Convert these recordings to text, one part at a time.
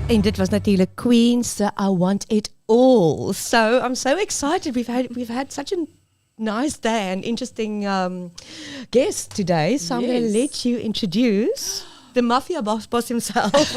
En dit was natuurlijk Queen's I Want It All. So I'm so excited. We've had such a nice day and interesting guest today. So I'm going to let you introduce the mafia boss himself.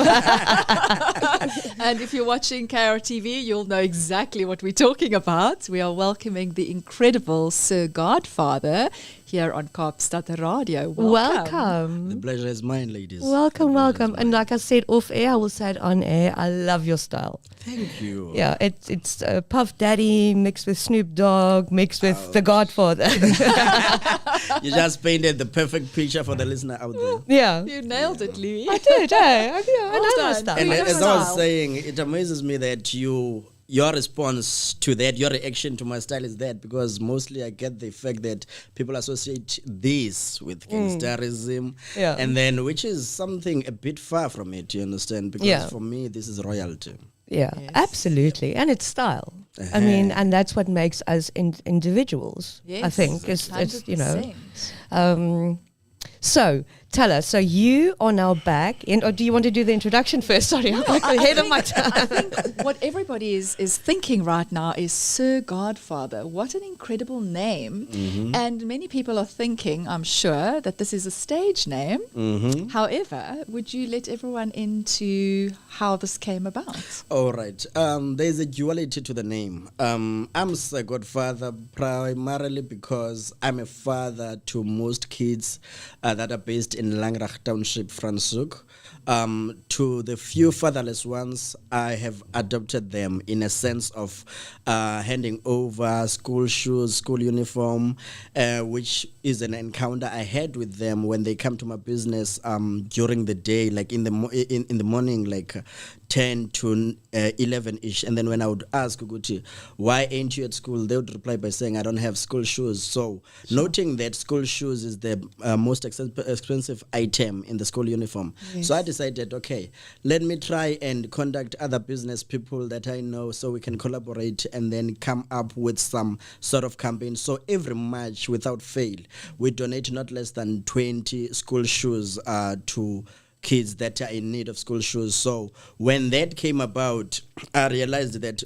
And if you're watching KRTV, you'll know exactly what we're talking about. We are welcoming the incredible Sir Godfather here on Kaapstad Radio. Welcome. The pleasure is mine, ladies. Welcome. And like I said off air, I will say it on air. I love your style. Thank you. Yeah, it's Puff Daddy mixed with Snoop Dogg mixed with the Godfather. You just painted the perfect picture for the listener out there. Yeah. You nailed it, Louis. I did, I know my done. stuff. And Freedom as I was style. saying, it amazes me that your response to that, your reaction to my style is that, because mostly I get the fact that people associate this with gangsterism, Yeah. and then which is something a bit far from it, you understand? Because for me, this is royalty. Yeah, Yes. absolutely. And it's style. I mean, and that's what makes us individuals, Yes, I think. It's you know. 100%. So, tell us, so you are now back in, or do you want to do the introduction first? Sorry, I'm like ahead of my time. I think what everybody is thinking right now is Sir Godfather. What an incredible name. Mm-hmm. And many people are thinking, I'm sure, that this is a stage name. Mm-hmm. However, would you let everyone into how this came about? All right. There's a duality to the name. I'm Sir Godfather primarily because I'm a father to most kids that are based in Langrach Township, Franschhoek. To the few fatherless ones, I have adopted them in a sense of handing over school shoes, school uniform, which is an encounter I had with them when they come to my business during the day, like in the morning, like 10 to 11-ish. And then when I would ask Uguti, why ain't you at school? They would reply by saying, I don't have school shoes. So noting that school shoes is the most expensive item in the school uniform. Yes. So I decided, okay, let me try and contact other business people that I know so we can collaborate and then come up with some sort of campaign. So every March, without fail, we donate not less than 20 school shoes to kids that are in need of school shoes. So when that came about, I realized that,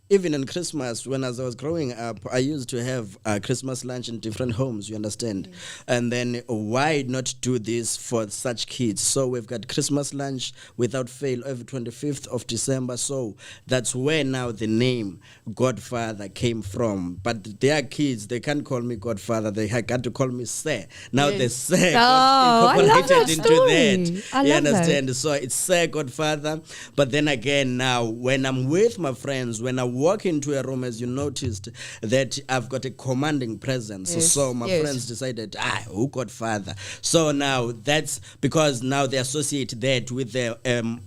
even on Christmas, when as I was growing up, I used to have Christmas lunch in different homes, you understand? Yes. And then why not do this for such kids? So we've got Christmas lunch without fail every 25th of December. So that's where now the name Godfather came from. But they are kids, they can't call me Godfather, they got to call me Sir. Now the Sir got incorporated into that. I You love understand? that. So it's Sir Godfather. But then again, now when I'm with my friends, when I walk into a room, as you noticed, that I've got a commanding presence. Yes. So my friends decided, who Godfather? So now that's because now they associate that with a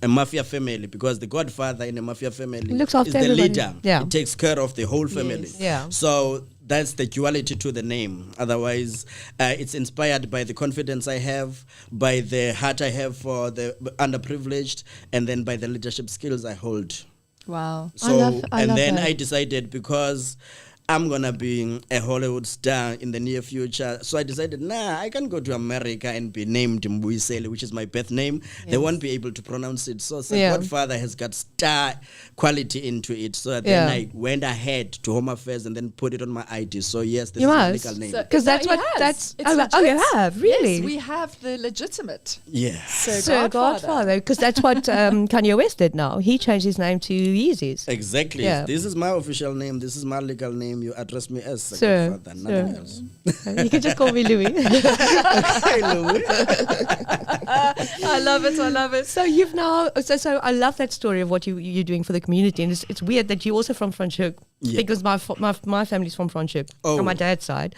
mafia family, because the Godfather in a mafia family Looks after is the everybody. leader. Yeah. He takes care of the whole family. Yes. Yeah. So that's the duality to the name. Otherwise, it's inspired by the confidence I have, by the heart I have for the underprivileged, and then by the leadership skills I hold. Wow. So I love then that. I decided, because I'm gonna be a Hollywood star in the near future, so I decided, I can go to America and be named Mbuyisele, which is my birth name. They won't be able to pronounce it. So Godfather has got star quality into it. So then I went ahead to Home Affairs and then put it on my ID. So yes, this You is my must. legal name. So- Because that's he what has. that's. It's Oh, legit. you have really. Yes, we have the legitimate Yeah. Sir Godfather, because that's what Kanye West did now. He changed his name to Yeezys. Exactly. Yeah. This is my official name. This is my legal name. You address me as Sir, Godfather, nothing else. You can just call me Louis. Hey, Louis. I love it. So you've now, so I love that story of what you're doing for the community, and it's weird that you're also from Franschhoek, Yeah. because my family's from Franschhoek on my dad's side.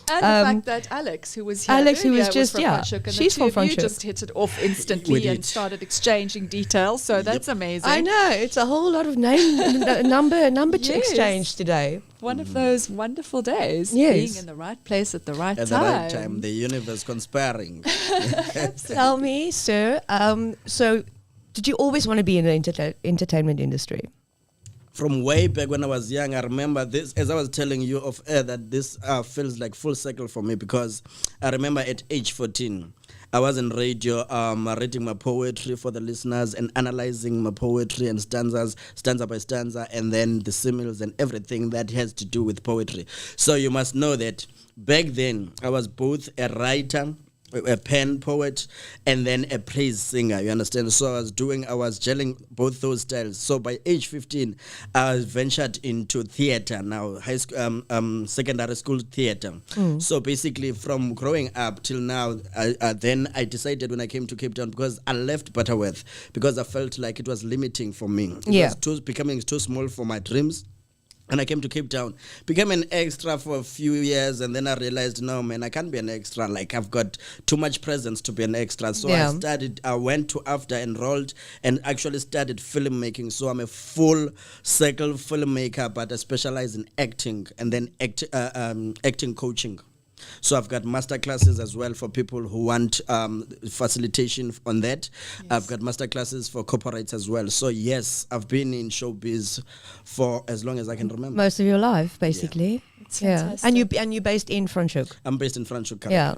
And the fact that Alex, who was here Alex, who earlier, was just- from yeah, Franschhoek, and she's the two from of you Franschhoek. just hit it off instantly We and did. started exchanging details. So that's amazing. I know, it's a whole lot of number Yes. exchange today. One of those wonderful days, Yes. being in the right place at the right At time. the right time, the universe conspiring. Tell me, sir, so did you always want to be in the entertainment industry? From way back when I was young, I remember this, as I was telling you off air, that this feels like full circle for me, because I remember at age 14, I was in radio, reading my poetry for the listeners and analyzing my poetry and stanza by stanza, and then the similes and everything that has to do with poetry. So you must know that back then I was both a writer, a pen poet, and then a praise singer, you understand? So I was gelling both those styles. So by age 15 I ventured into theater, now high school, secondary school theater. So basically from growing up till now, then I decided when I came to Cape Town, because I left Butterworth because I felt like it was limiting for me. It was becoming too small for my dreams. And I came to Cape Town, became an extra for a few years, and then I realized, no, man, I can't be an extra. Like, I've got too much presence to be an extra. So I went to AFDA, enrolled, and actually studied filmmaking. So I'm a full circle filmmaker, but I specialize in acting and then acting coaching. So I've got master classes as well for people who want facilitation on that. Yes. I've got master classes for corporates as well. So yes, I've been in showbiz for as long as I can remember. Most of your life, basically. Yeah. And you're based in Franschhoek. I'm based in Franschhoek currently. Yeah.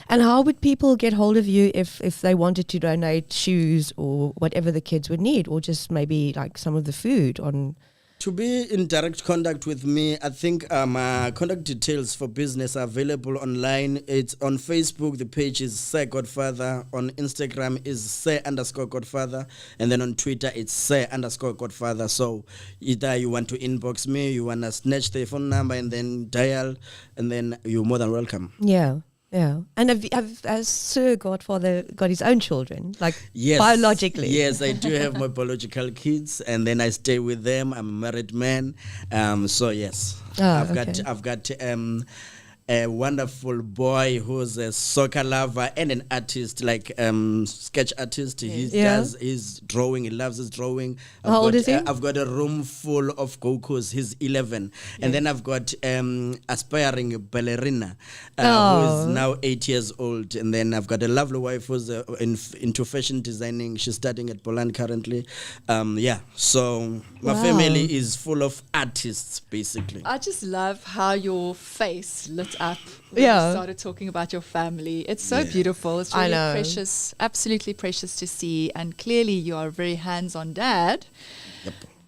And how would people get hold of you if they wanted to donate shoes or whatever the kids would need, or just maybe like some of the food on? To be in direct contact with me, I think my contact details for business are available online. It's on Facebook, the page is Sir Godfather. On Instagram is Sir_Godfather. And then on Twitter, it's Sir_Godfather. So either you want to inbox me, you want to snatch the phone number and then dial, and then you're more than welcome. Yeah. Yeah. And has Sir Godfather got his own children, like yes, biologically? Yes, I do have my biological kids, and then I stay with them. I'm a married man. So yes, I've got a wonderful boy who's a soccer lover and an artist, like sketch artist. He's drawing. He loves his drawing. How old is he? I've got a room full of Gokus. He's 11. And then I've got aspiring ballerina who's now 8 years old. And then I've got a lovely wife who's into fashion designing. She's studying at Poland currently. So my family is full of artists, basically. I just love how your face lit up when you started talking about your family. It's so beautiful. It's really precious, absolutely precious to see. And clearly you are a very hands-on dad,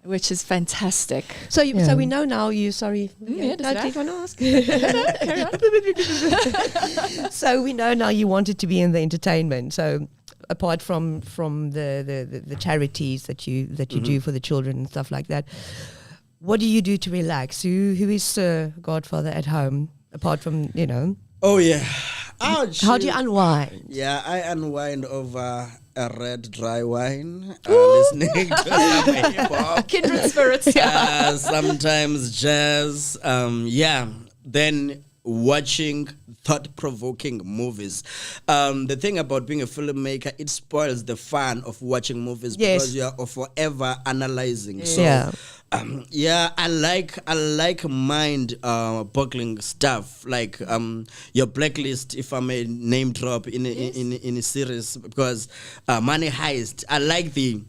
which is fantastic. So we know now you, sorry. Do you want to ask? Carry on. So we know now you wanted to be in the entertainment. So apart from the charities that you do for the children and stuff like that, what do you do to relax? Who is Sir Godfather at home? Apart from, Oh, yeah. How do you unwind? Yeah, I unwind over a red dry wine, listening to some hip-hop. Kindred spirits. Sometimes jazz. Then watching thought-provoking movies. The thing about being a filmmaker, it spoils the fun of watching movies because you are forever analyzing. So, I like mind-boggling stuff, like your Blacklist, if I may name drop in a series, because Money Heist. I like the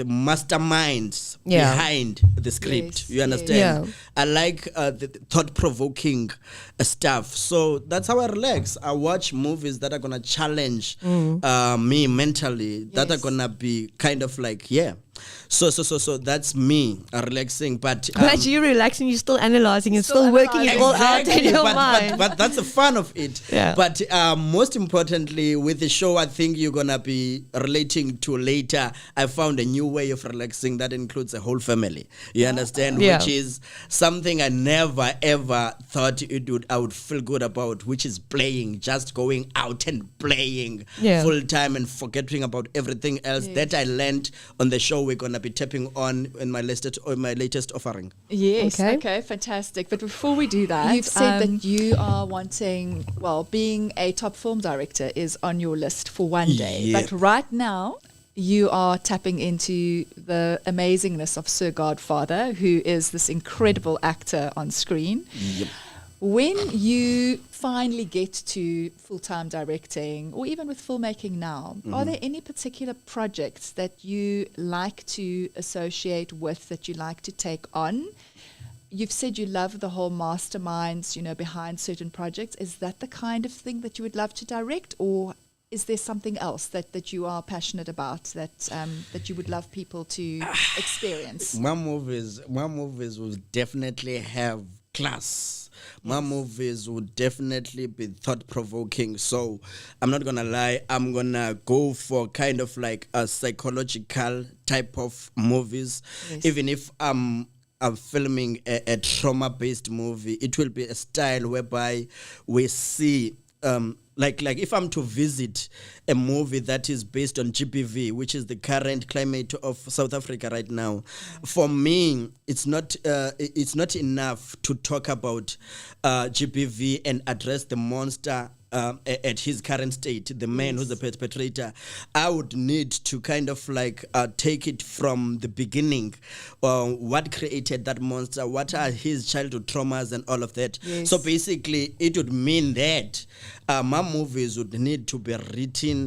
masterminds behind the script. You understand? Yeah. I like the thought-provoking stuff. So that's how I relax. I watch movies that are gonna challenge me mentally. That are gonna be kind of like So that's me relaxing. But you're relaxing, you're still analyzing and still working it all out in your mind. But that's the fun of it. Yeah. But most importantly, with the show, I think you're gonna be relating to later. I found a new way of relaxing that includes a whole family. You understand, which is something I never ever thought I would feel good about, which is playing, just going out and playing full time and forgetting about everything else that I learned on the show. We're gonna be tapping on in my latest offering. Yes, okay, fantastic. But before we do that, you've said that you are wanting, being a top film director is on your list for one day. But right now, you are tapping into the amazingness of Sir Godfather, who is this incredible actor on screen. Yep. When you finally get to full-time directing, or even with filmmaking now, are there any particular projects that you like to associate with, that you like to take on? you've said you love the whole masterminds, behind certain projects. Is that the kind of thing that you would love to direct, or is there something else that you are passionate about that you would love people to experience? My movies will definitely have class. My movies would definitely be thought-provoking. So I'm not gonna lie, I'm gonna go for kind of like a psychological type of movies. Yes. Even if I'm filming a trauma-based movie, it will be a style whereby we see like if I'm to visit a movie that is based on GBV, which is the current climate of South Africa right now, for me, it's not enough to talk about GBV and address the monster at his current state, the man who's the perpetrator. I would need to kind of like take it from the beginning. What created that monster? What are his childhood traumas and all of that? Yes. So basically, it would mean that my movies would need to be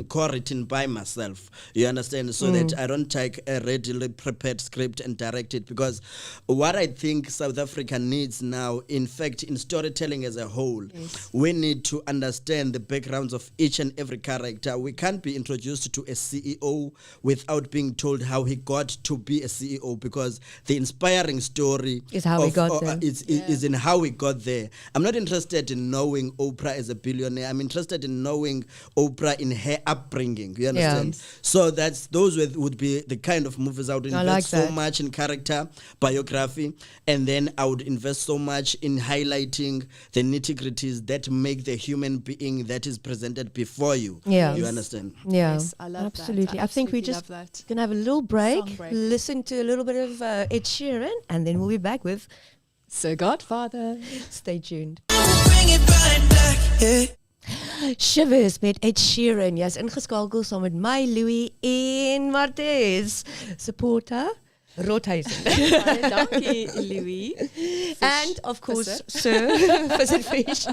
co-written by myself. You understand? So that I don't take a readily prepared script and direct it. Because what I think South Africa needs now, in fact, in storytelling as a whole, we need to understand the backgrounds of each and every character. We can't be introduced to a CEO without being told how he got to be a CEO, because the inspiring story is how we got there. Is in how we got there. I'm not interested in knowing Oprah as a billionaire. I'm interested in knowing Oprah in her upbringing. You understand? Yeah. So those would be the kind of movies I would invest like so that. much in character biography, and then I would invest so much in highlighting the nitty-gritties that make the human being that is presented before you. Yeah. You understand? Yeah, Yes, I love that. absolutely. I think we absolutely just love that. gonna have a little break, Song break. listen to a little bit of Ed Sheeran, and then we'll be back with So Godfather. Stay Tuned. Bring it right back, yeah. Shivers met Ed Sheeran. Jy's ingeskakel saam met my Louis en Martez. Supporter Rothuisen. Baie dankie, Louis. And of course, Visser. Sir Visserfish.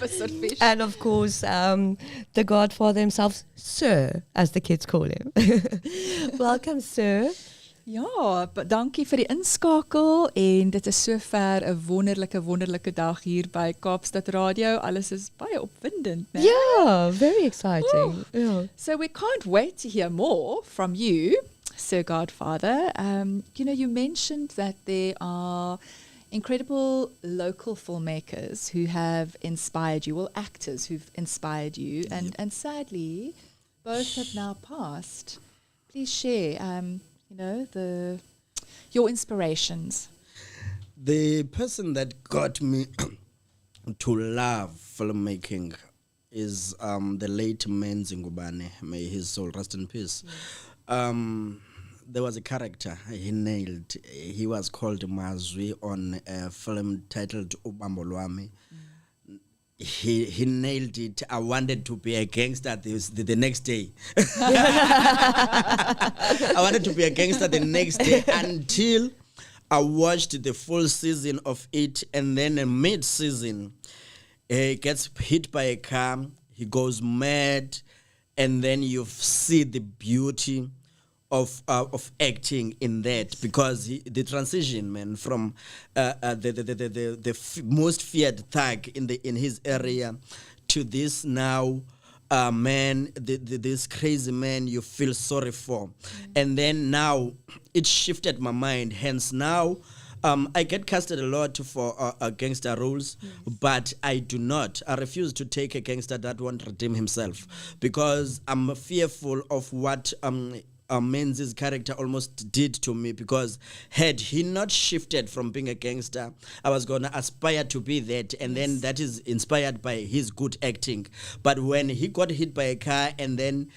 Visserfish. And of course, the Godfather himself, Sir, as the kids call him. Welcome, Sir. Ja, dankie vir die inskakel en dit is sover 'n wonderlike dag hier by Kaapstad Radio. Alles is baie opwindend, né? Yeah, very exciting. Yeah. So we can't wait to hear more from you, Sir Godfather. You mentioned that there are incredible local filmmakers who have inspired you, well, actors who've inspired you, and sadly, both have now passed. Please share, your inspirations. The person that got me to love filmmaking is the late Menzi Ngubane. May his soul rest in peace. There was a character he nailed. He was called Mazwi on a film titled Ubambo Lwami. He nailed it. I wanted to be a gangster the next day. I wanted to be a gangster the next day until I watched the full season of it, and then mid-season, he gets hit by a car, he goes mad, and then you see the beauty of acting in that, because the transition, man, from the most feared thug in his area to this now man, this crazy man you feel sorry for, and then now it shifted my mind. Hence now, I get casted a lot for gangster roles, but I do not. I refuse to take a gangster that won't redeem himself, because I'm fearful of what Menzi's character almost did to me, because had he not shifted from being a gangster, I was going to aspire to be that, and then that is inspired by his good acting. But when he got hit by a car, and then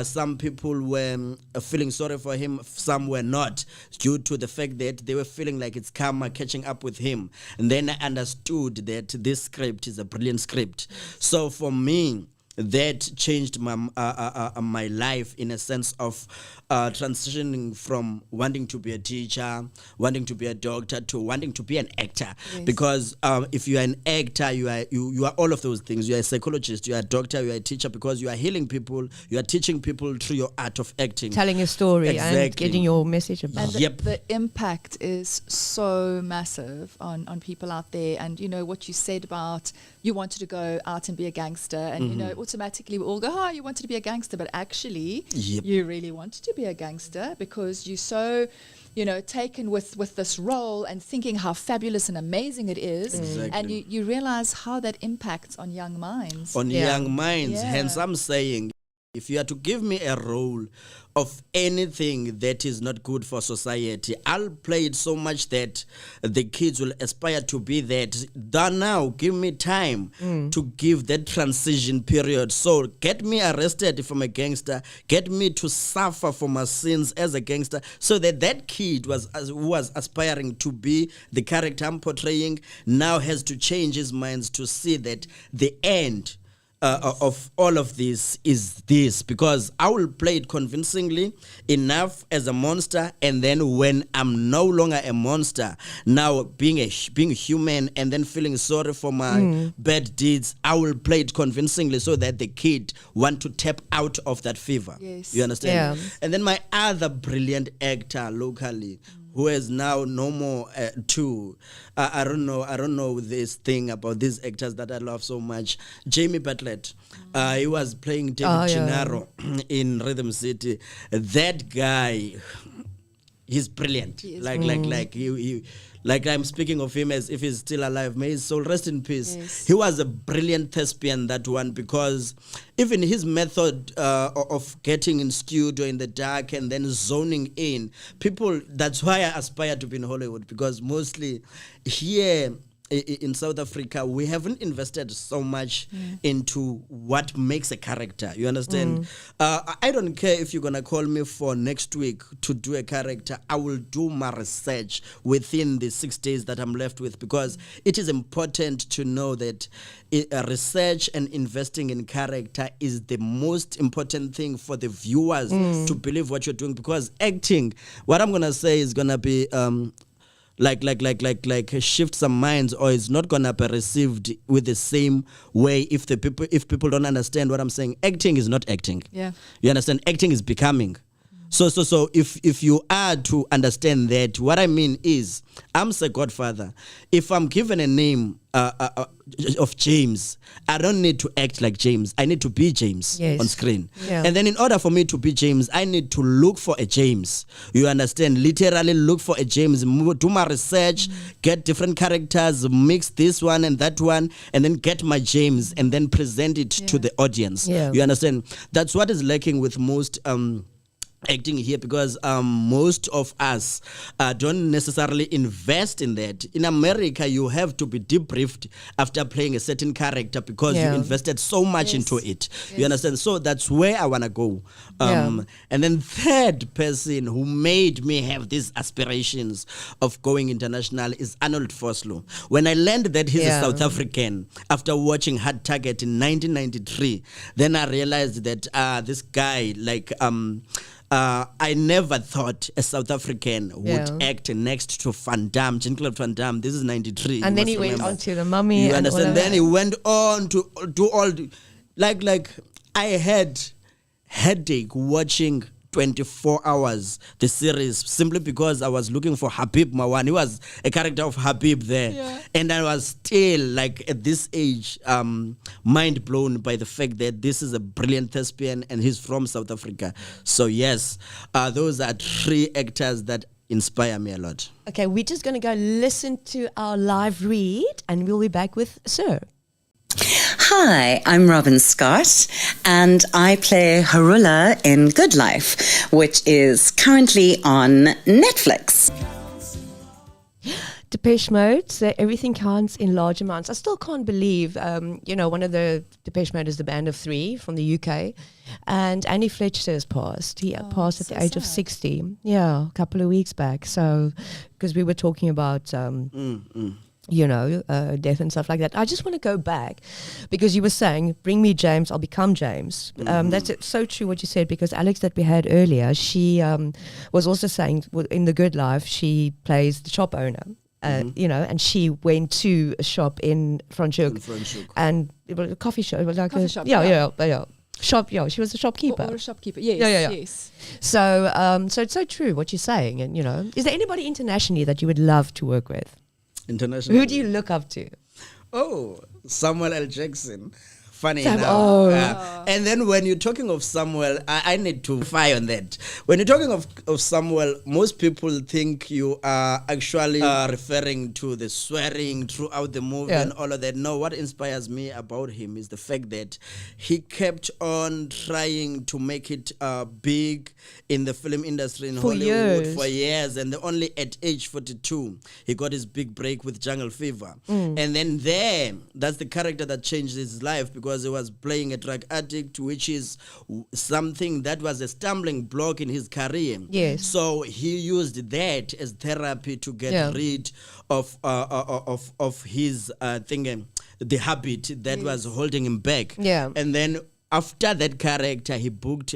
some people were feeling sorry for him, some were not, due to the fact that they were feeling like it's karma catching up with him. And then I understood that this script is a brilliant script. So for me, that changed my life in a sense of transitioning from wanting to be a teacher, wanting to be a doctor, to wanting to be an actor. Yes. Because if you are an actor, you are all of those things. You are a psychologist, you are a doctor, you are a teacher, because you are healing people, you are teaching people through your art of acting, telling a story and getting your message about. And the impact is so massive on people out there. And you know what you said about you wanted to go out and be a gangster, and you know automatically we all go, oh, you wanted to be a gangster, but actually you really wanted to be a gangster because you're so, you know, taken with this role and thinking how fabulous and amazing it is. Exactly. And you realize how that impacts on young minds. On young minds. Yeah. Hence I'm saying, if you are to give me a role of anything that is not good for society, I'll play it so much that the kids will aspire to be that. Now, give me time to give that transition period. So get me arrested if I'm a gangster. Get me to suffer for my sins as a gangster, so that kid who was aspiring to be the character I'm portraying now has to change his minds to see that the end of all of this is this, because I will play it convincingly enough as a monster, and then when I'm no longer a monster, now being human, and then feeling sorry for my bad deeds, I will play it convincingly so that the kid want to tap out of that fever. Yes. You understand? Yeah. And then my other brilliant actor locally, who is now no more I don't know this thing about these actors that I love so much. Jamie Bartlett, he was playing David Gennaro in Rhythm City. That guy, he's brilliant. He is Like I'm speaking of him as if he's still alive. May his soul rest in peace. Yes. He was a brilliant thespian, that one, because even his method of getting in studio in the dark and then zoning in, people, that's why I aspire to be in Hollywood, because mostly here in South Africa, we haven't invested so much into what makes a character. You understand? I don't care if you're going to call me for next week to do a character. I will do my research within the 6 days that I'm left with, because it is important to know that research and investing in character is the most important thing for the viewers to believe what you're doing, because acting, what I'm going to say is going to be like shift some minds, or it's not gonna be received with the same way if people don't understand what I'm saying. Acting is not acting. Yeah. You understand? Acting is becoming. So if you are to understand that, what I mean is, I'm the Godfather. If I'm given a name of James, I don't need to act like James. I need to be James on screen. Yeah. And then in order for me to be James, I need to look for a James. You understand? Literally look for a James, do my research, get different characters, mix this one and that one, and then get my James and then present it to the audience. Yeah. You understand? That's what is lacking with most acting here, because most of us don't necessarily invest in that. In America, you have to be debriefed after playing a certain character, because you invested so much into it. You understand? So that's where I want to go. And then third person who made me have these aspirations of going international is Arnold Vosloo. When I learned that he's a South African after watching Hard Target in 1993, then I realized that this guy, I never thought a South African would act next to Van Damme, Jean-Claude Van Damme. This is 93. And then he went on to The Mummy. You understand? Then he went on to do all the, like I had headache watching 24 hours the series, simply because I was looking for Habib Mawan. He was a character of Habib there, and I was still, like, at this age, mind blown by the fact that this is a brilliant thespian and he's from South Africa. So yes, those are three actors that inspire me a lot. Okay, we're just going to go listen to our live read, and we'll be back with Sir. Hi, I'm Robin Scott, and I play Harula in Good Life, which is currently on Netflix. Depeche Mode, so everything counts in large amounts. I still can't believe, one of the Depeche Mode is the band of three from the UK, and Andy Fletcher has passed. He passed at the age of 60. Yeah, a couple of weeks back. So, because we were talking about death and stuff like that. I just want to go back because you were saying, bring me James, I'll become James. That's so true what you said, because Alex that we had earlier, she was also saying in The Good Life, she plays the shop owner. And she went to a shop in Franschhoek, and it was a coffee shop. It was like Coffee shop, shop. Yeah, she was a shopkeeper. Or a shopkeeper. Yes. So, so it's so true what you're saying. And is there anybody internationally that you would love to work with? Internationally, who do you look up to? Oh, Samuel L. Jackson. Funny Sam, enough. And then when you're talking of Samuel, I need to fire on that. When you're talking of Samuel, most people think you are actually referring to the swearing throughout the movie and all of that. No, what inspires me about him is the fact that he kept on trying to make it big in the film industry in Hollywood for years. And only at age 42, he got his big break with Jungle Fever. And then that's the character that changed his life, because he was playing a drug addict, which is something that was a stumbling block in his career. Yes. So he used that as therapy to get rid of his the habit that was holding him back. Yeah. And then after that character, he booked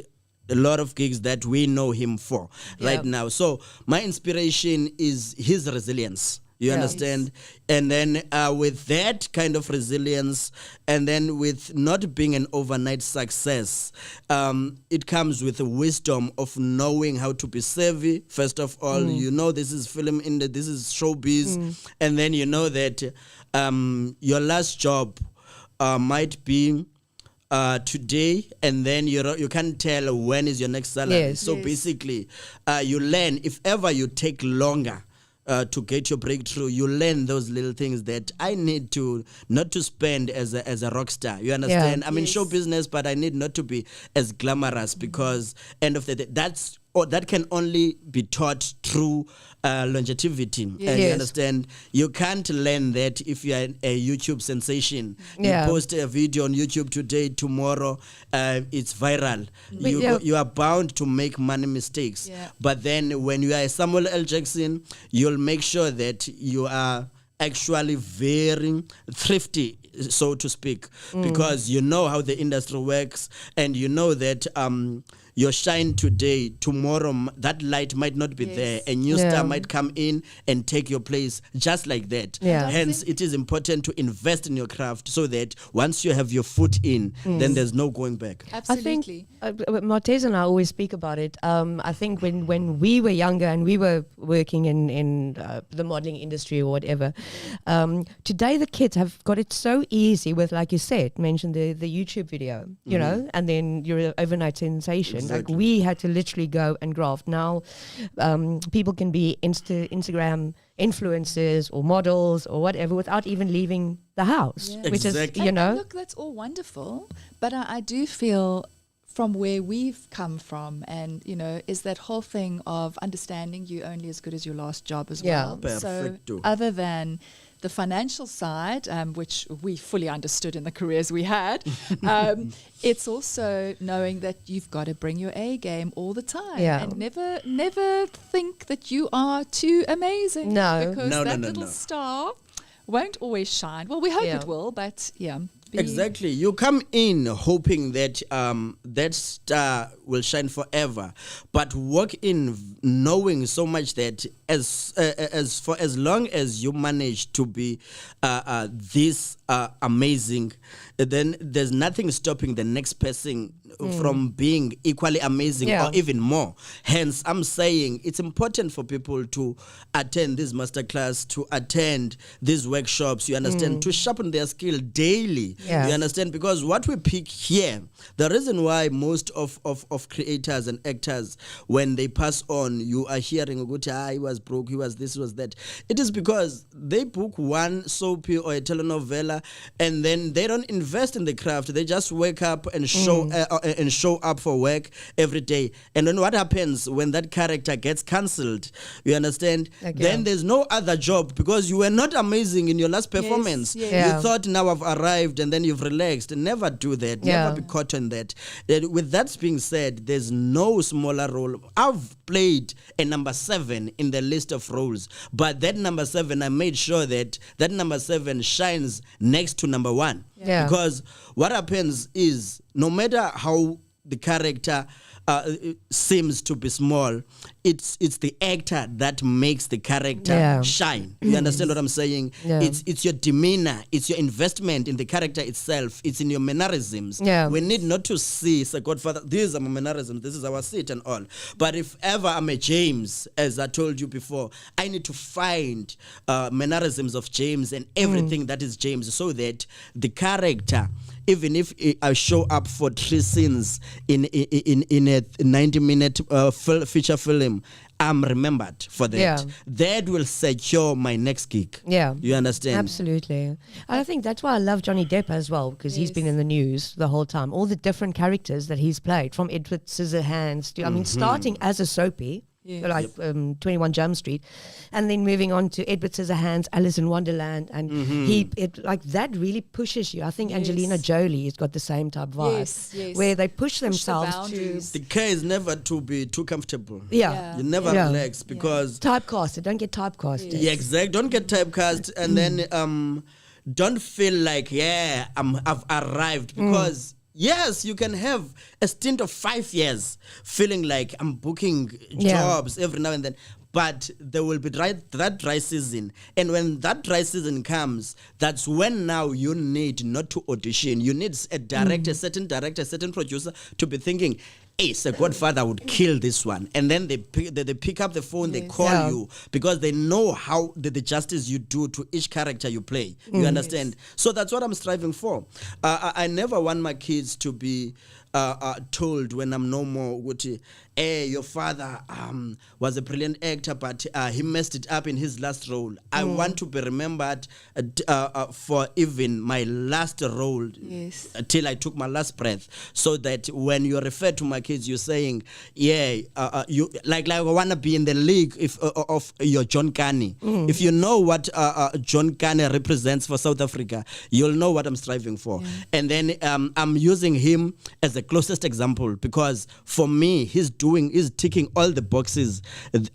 a lot of gigs that we know him for right now. So my inspiration is his resilience. You understand? And then with that kind of resilience, and then with not being an overnight success, it comes with the wisdom of knowing how to be savvy. First of all, this is film this is showbiz. And then you know that your last job might be today, and then you can't tell when is your next salary. So basically, you learn, if ever you take longer to get your breakthrough, you learn those little things that I need to not to spend as a rock star. You understand? I'm in show business, but I need not to be as glamorous, because end of the day, that can only be taught through longevity. You understand? You can't learn that if you are a YouTube sensation. You post a video on YouTube today, tomorrow it's viral. You are bound to make money mistakes. But then when you are a Samuel L. Jackson, you'll make sure that you are actually very thrifty, so to speak, because you know how the industry works, and you know that your shine today, tomorrow that light might not be there. A new star might come in and take your place just like that. Hence, it is important to invest in your craft, so that once you have your foot in, then there's no going back. Absolutely. I think Martez and I always speak about it. I think when we were younger and we were working in the modeling industry or whatever, today the kids have got it so easy with, like you said, mentioned the YouTube video, and then you're an overnight sensation. Exactly. Like we had to literally go and graft. Now people can be Instagram influencers or models or whatever without even leaving the house, which is, and look, that's all wonderful, but I do feel from where we've come from, and is that whole thing of understanding you only as good as your last job as well. Perfecto. So other than the financial side, which we fully understood in the careers we had, it's also knowing that you've got to bring your A game all the time, and never think that you are too amazing. No, because that little star won't always shine. Well, we hope it will, but Exactly. You come in hoping that that star will shine forever, but walk in knowing so much that for as long as you manage to be this amazing, then there's nothing stopping the next person from being equally amazing or even more. Hence, I'm saying it's important for people to attend this masterclass, to attend these workshops, you understand, to sharpen their skill daily. You understand? Because what we pick here, the reason why most of creators and actors, when they pass on, you are hearing, he was broke, he was this, he was that. It is because they book one soapy or a telenovela, and then they don't invest in the craft. They just wake up and show up for work every day. And then what happens when that character gets cancelled? You understand? Then there's no other job, because you were not amazing in your last performance. You thought, now I've arrived, and then you've relaxed. Never do that. Never be caught on that. With that being said, there's no smaller role. I've played a number 7 in the list of roles. But that number 7, I made sure that number 7 shines next to number 1. Yeah. Because what happens is, no matter how the character seems to be small, it's the actor that makes the character shine. You understand what I'm saying? Yeah. It's your demeanor, it's your investment in the character itself, it's in your mannerisms. Yeah. We need not to see Sir Godfather, these are my mannerisms, this is our seat and all. But if ever I'm a James, as I told you before, I need to find mannerisms of James and everything that is James, so that the character, even if I show up for 3 scenes in a 90-minute feature film, I'm remembered for that. Yeah. That will secure my next gig. Yeah. You understand? Absolutely. And I think that's why I love Johnny Depp as well, because he's been in the news the whole time. All the different characters that he's played, from Edward Scissorhands to, I mean, starting as a soapy, like 21 Jump Street, and then moving on to Edward Scissorhands, Alice in Wonderland, and like that really pushes you. I think Angelina Jolie has got the same type vibe, where they push themselves to. The key is never to be too comfortable. Yeah. You never relax, because Typecasted, don't get typecasted. Yeah, exactly. Don't get typecast, and then don't feel like I've arrived, because. Yes, you can have a stint of 5 years feeling like I'm booking jobs every now and then, but there will be that dry season. And when that dry season comes, that's when now you need not to audition. You need a director, a certain producer to be thinking, hey, Sir Godfather would kill this one. And then they pick up the phone, they call you, because they know how the justice you do to each character you play. You understand? So that's what I'm striving for. I never want my kids to be told when I'm no more, hey, your father was a brilliant actor, but he messed it up in his last role. I want to be remembered for even my last role, till I took my last breath, so that when you refer to my kids, you're saying, you like I want to be in the league of your John Carney. If you know what John Carney represents for South Africa, you'll know what I'm striving for. And then I'm using him as the closest example, because for me, he's ticking all the boxes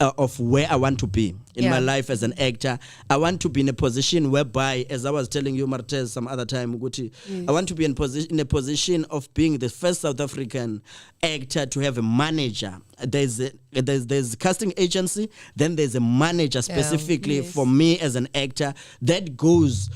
of where I want to be in my life as an actor. I want to be in a position whereby, as I was telling you, Martez, some other time, Guti, I want to be in a position of being the first South African actor to have a manager. There's a casting agency, then there's a manager specifically for me as an actor that goes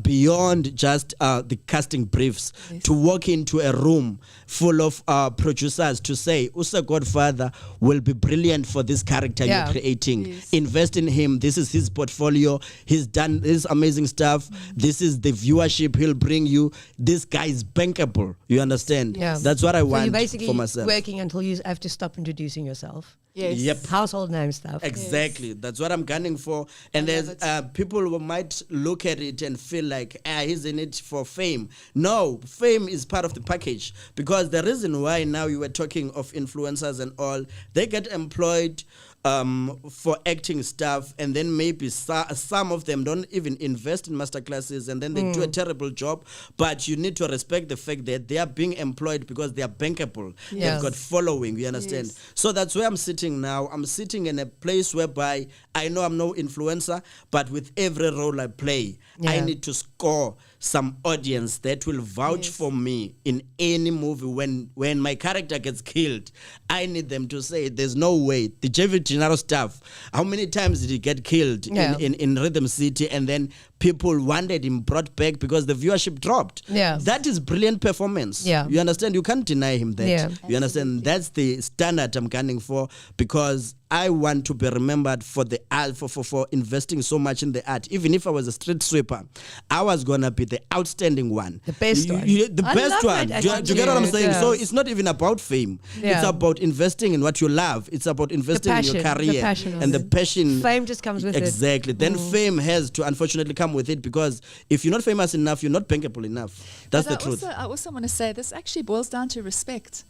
beyond just the casting briefs, to walk into a room full of producers to say, Usa Godfather will be brilliant for this character you're creating. Invest in him. This is his portfolio. He's done this amazing stuff. This is the viewership he'll bring you. This guy is bankable. You understand? That's what I want you're basically for myself. Working until you have to stop introducing yourself. Yep. Household name stuff. Exactly. That's what I'm gunning for. And there's people who might look at it and feel like, he's in it for fame. No, fame is part of the package. Because the reason why now you were talking of influencers and all, they get employed for acting stuff, and then maybe some of them don't even invest in masterclasses, and then they do a terrible job. But you need to respect the fact that they are being employed because they are bankable. They've got following, you understand? So that's where I'm sitting now. I'm sitting in a place whereby I know I'm no influencer, but with every role I play, I need to score some audience that will vouch for me in any movie. When my character gets killed, I need them to say, there's no way. The JV Gennaro stuff, how many times did he get killed in Rhythm City, and then people wanted him brought back because the viewership dropped? That is brilliant performance. You understand? You can't deny him that. You understand? That's the standard I'm gunning for, because I want to be remembered for the art, for investing so much in the art. Even if I was a street sweeper, I was gonna be the outstanding one, the best one. The best one. Do you get what I'm saying? So it's not even about fame. It's about investing in what you love. It's about investing in your career and the passion. Fame just comes with it. Exactly. Then fame has to unfortunately come with it, because if you're not famous enough, you're not bankable enough. That's the truth. I also want to say this actually boils down to respect,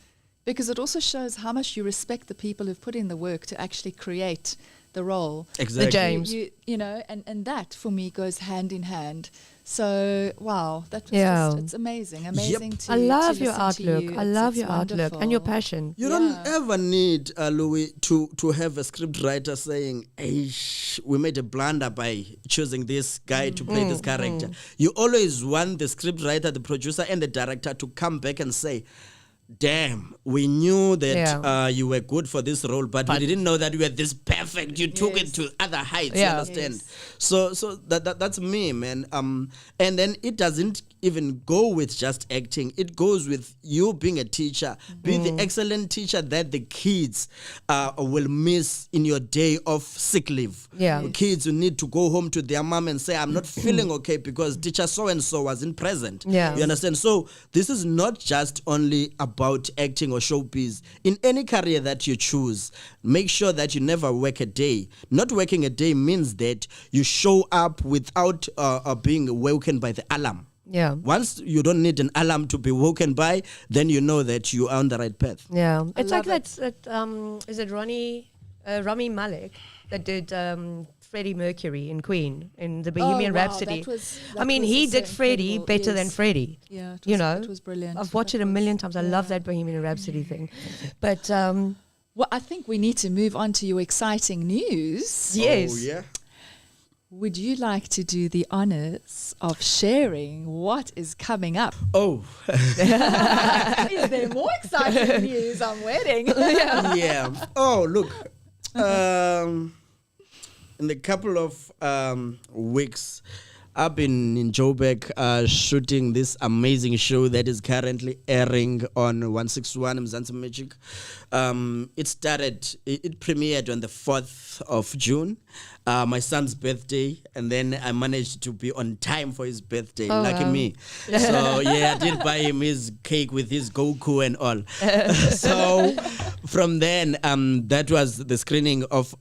because it also shows how much you respect the people who've put in the work to actually create the role. Exactly. The James. You know, and that for me goes hand in hand So, wow, that was Yeah. it's amazing. Amazing to I love to your listen to outlook. you. I It's- love it's your outlook and your wonderful. passion. You Yeah. don't ever need, Louis, to have a script writer saying, hey, we made a blunder by choosing this guy to play this character. You always want the script writer, the producer, and the director to come back and say, damn, we knew that you were good for this role, but we didn't know that you were this perfect. You took it to other heights, you Yeah. understand? Yes. So that's me, man. And then it doesn't even go with just acting. It goes with you being a teacher, be the excellent teacher that the kids will miss in your day of sick leave. Yeah. Yes. Kids who need to go home to their mom and say, I'm not feeling okay because teacher so-and-so wasn't present. Yeah. You understand? So this is not just only about acting or showbiz. In any career that you choose, make sure that you never work a day. Not working a day means that you show up without being woken by the alarm. Yeah. Once you don't need an alarm to be woken by, then you know that you are on the right path. Yeah. It's like love that is it Rami Malek that did Freddie Mercury in Queen in the Bohemian wow, Rhapsody. that I mean, was he so did Freddie incredible. better than Yes. Freddie. Yeah, it You was- know, it was brilliant. I've watched That it a million was- times. I love yeah. that Bohemian Rhapsody thing. But Well, I think we need to move on to your exciting news. yes. Oh, yeah. Would you like to do the honors of sharing what is coming up? Oh, Is there more exciting news? I'm waiting. yeah. Oh, look. In a couple of weeks, I've been in Joburg shooting this amazing show that is currently airing on 161 Mzansi Magic. It premiered on the 4th of June, my son's birthday, and then I managed to be on time for his birthday. Oh, Lucky wow. me. So, yeah, I did buy him his cake with his Goku and all. So, from then, that was the screening of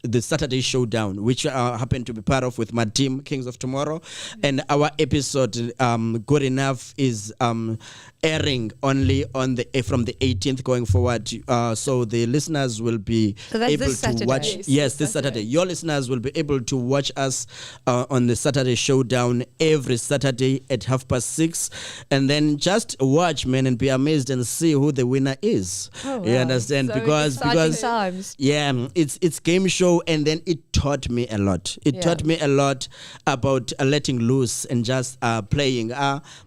the Saturday Showdown, which happened to be part of with my team, Kings of Tomorrow. And our episode, Good Enough, is airing only on from the 18th going forward. So the listeners will be So that's able this to Saturday? watch. Yes, Yes, this this Saturday. Saturday. Your listeners will be able to watch us on the Saturday Showdown every Saturday at 6:30. And then just watch, man, and be amazed and see who the winner is. Oh, You wow. understand? So because Exciting times. yeah, it's game show, and then it taught me a lot. It Yeah. taught me a lot about letting loose and just playing.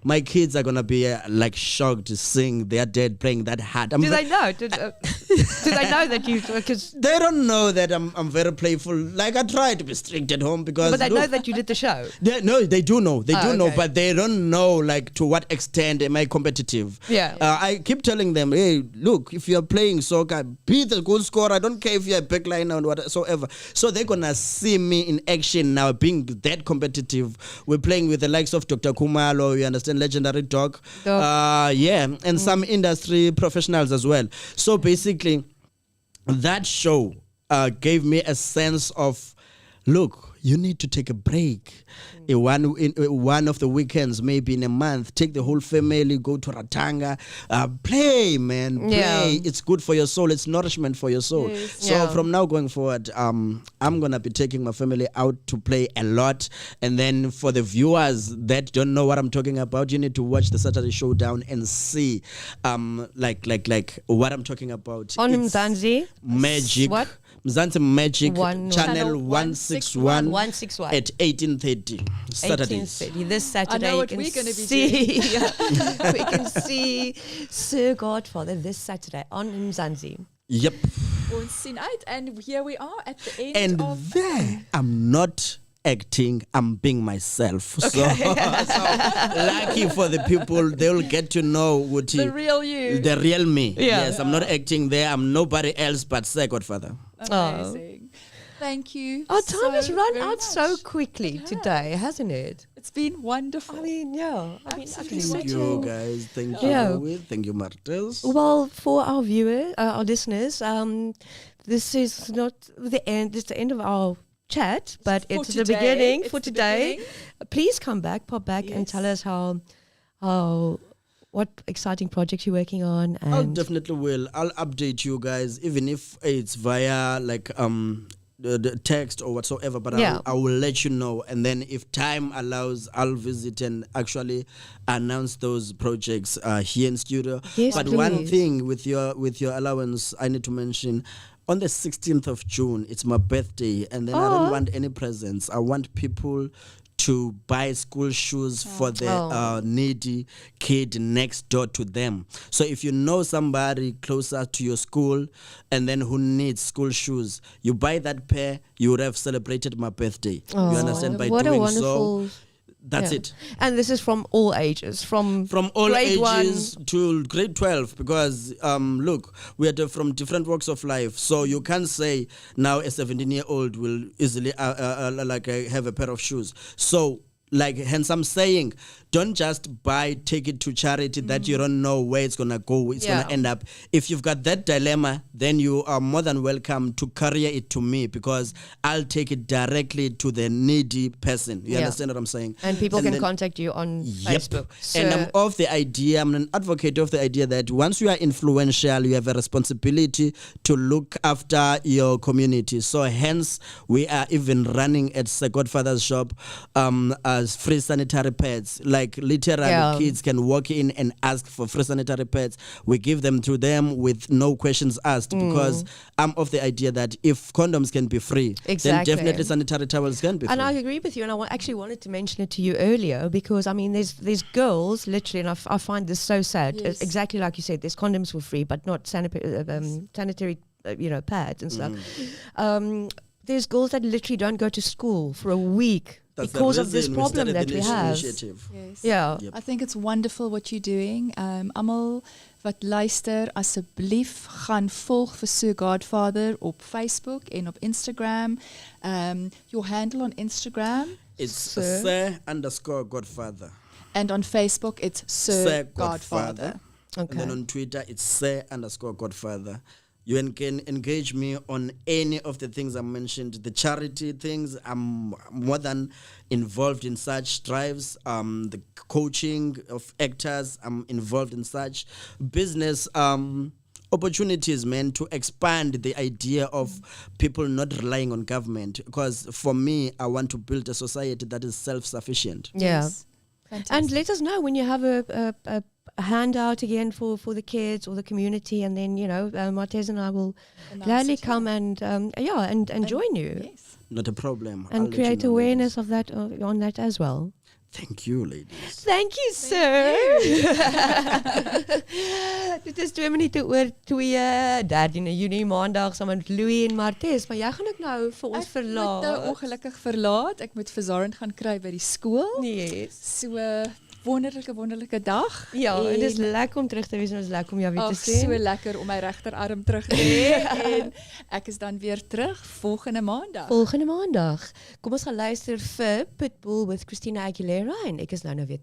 My kids are gonna be like shocked seeing their dad playing that hard. Do they know? Do they know that you? Because They don't know that I'm very playful. Like I try to be strict at home because but they look, know that you did the show. they do know. They do know, okay. but they don't know like to what extent am I competitive. Yeah. I keep telling them, hey, look, if you're playing soccer, be the goal scorer. I don't care if you're a backliner or whatsoever. So they're gonna see me in action now, being that competitive. We're playing with the likes of Dr. Kumalo, you understand, legendary dog. Yeah, and some industry professionals as well. So basically, that show gave me a sense of, look, you need to take a break. In one of the weekends, maybe in a month, take the whole family, go to Ratanga, play, man, play. Yeah. It's good for your soul. It's nourishment for your soul. Yes. So Yeah. from now going forward, I'm gonna be taking my family out to play a lot. And then for the viewers that don't know what I'm talking about, you need to watch the Saturday Showdown and see, like what I'm talking about. On It's Mzansi Magic. What? Mzansi Magic Channel channel 161 161 at 18:30 Saturdays. 1830 this Saturday. what you can we're gonna be see. We can see Sir Godfather this Saturday on Mzansi. Yep. Ons sien uit, and here we are at the end And of there, I'm not acting, I'm being myself. So, lucky for the people, they'll get to know what the real you. the real me. Yeah. Yes, I'm not acting there. I'm nobody else but Sir Godfather. Amazing. Thank you. Our time has run very out so much. quickly today, hasn't it? It's been wonderful. I mean, yeah. I mean, Absolutely I can Thank sit you, here. guys. Thank you, Yeah. Louis. Thank you, Martels. Well, for our viewers, our listeners, this is not the end. It's the end of our chat, but For it's the today. beginning It's for the today. beginning. Please come back, pop back, and Yes. tell us how what exciting projects you're working on. I'll And definitely will. I'll update you guys, even if it's via like the text or whatsoever, but Yeah. I will let you know, and then if time allows, I'll visit and actually announce those projects here in studio. Yes, but one please. thing with your allowance, I need to mention. On the 16th of June, it's my birthday, and then I don't want any presents. I want people to buy school shoes for the needy kid next door to them. So if you know somebody closer to your school and then who needs school shoes, you buy that pair, you would have celebrated my birthday. You understand? By what a doing wonderful. so, that's it. And this is from all ages, from All grade ages to grade 12, because look, we are from different walks of life, so you can't say now a 17-year-old will easily have a pair of shoes. So hence I'm saying, don't just take it to charity that you don't know where it's gonna go, it's gonna end up. If you've got that dilemma, then you are more than welcome to carry it to me, because I'll take it directly to the needy person. You understand what I'm saying? And people can contact you on Facebook. And I'm an advocate of the idea that once you are influential, you have a responsibility to look after your community. So hence, we are even running at Godfather's shop as free sanitary pads. Literally, kids can walk in and ask for free sanitary pads. We give them to them with no questions asked, because I'm of the idea that if condoms can be free, then definitely sanitary towels can be free. And I agree with you, and I actually wanted to mention it to you earlier, because I mean, there's girls literally, and I find this so sad. Yes. Exactly like you said, there's condoms for free, but not sanitary, pads and stuff. There's girls that literally don't go to school for a week. That's because the of this reason we problem started that the we have. initiative. Yes. Yeah. Yep. I think it's wonderful what you're doing. Almal wat luister, asseblief gaan volg vir So Godfather op Facebook en op Instagram. Your handle on Instagram It's Sir_Godfather. and on Facebook it's Sir Godfather. And then on Twitter, it's Sir_Godfather. You can engage me on any of the things I mentioned. The charity things, I'm more than involved in such drives. The coaching of actors, I'm involved in such business opportunities, man, to expand the idea of people not relying on government. Because for me, I want to build a society that is self-sufficient. Yeah. Yes. Fantastic. And let us know when you have a handout again for the kids or the community, and then Martez and I will gladly come and join you Yes. Not a problem. I'll and let create you know, awareness ladies. of that on that as well. Thank you, ladies. Thank you, sir. Dit is 2 minute oor 2, 13 Junie maandag saam met Louis en Martez, maar jy gaan ook nou vir ons Ek moet verlaat. nou ongelukkig verlaat. Ek moet vir Zaren gaan kry by die skool. Yes. So wonderlike dag. Ja, en dit is lekker om terug te wees en ons lekker om jou weer ag, te sien. so lekker om my regterarm terug te hê en ek is dan weer terug volgende maandag. Volgende maandag. Kom ons gaan luister vir Pitbull with Christina Aguilera en ek is nou weer